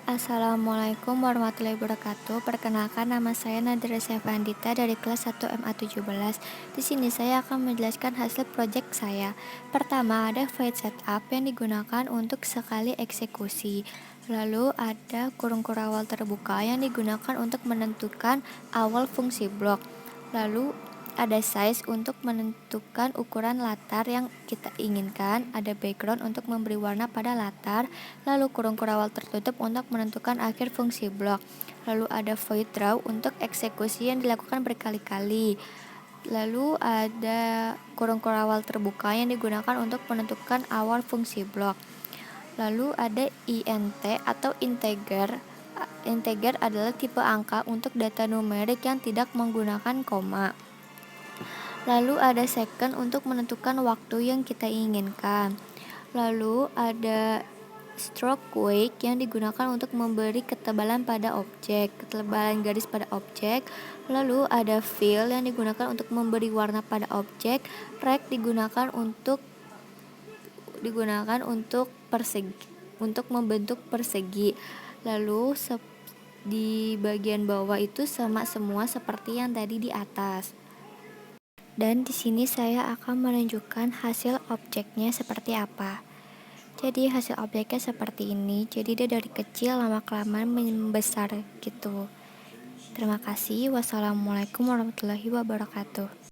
Assalamualaikum WR.WB. Perkenalkan, nama saya NADHIRA dari kelas 1 MA17. Di sini saya akan menjelaskan hasil proyek saya. Pertama, ada void setup yang digunakan untuk sekali eksekusi. Lalu ada kurung kurawal terbuka yang digunakan untuk menentukan awal fungsi blok. Lalu ada size untuk menentukan ukuran latar yang kita inginkan, ada background untuk memberi warna pada latar, lalu kurung kurawal tertutup untuk menentukan akhir fungsi blok, lalu ada void draw untuk eksekusi yang dilakukan berkali-kali, lalu ada kurung kurawal terbuka yang digunakan untuk menentukan awal fungsi blok, lalu ada int atau integer. Integer adalah tipe angka untuk data numerik yang tidak menggunakan koma. Lalu ada second untuk menentukan waktu yang kita inginkan. Lalu ada stroke weight yang digunakan untuk memberi ketebalan pada objek, ketebalan garis pada objek. Lalu ada fill yang digunakan untuk memberi warna pada objek. Rect digunakan untuk persegi, untuk membentuk persegi. Lalu di bagian bawah itu sama semua seperti yang tadi di atas. Dan di sini saya akan menunjukkan hasil objeknya seperti apa. Jadi hasil objeknya seperti ini. Jadi dia dari kecil lama-kelamaan membesar gitu. Terima kasih. Wassalamualaikum WR.WB.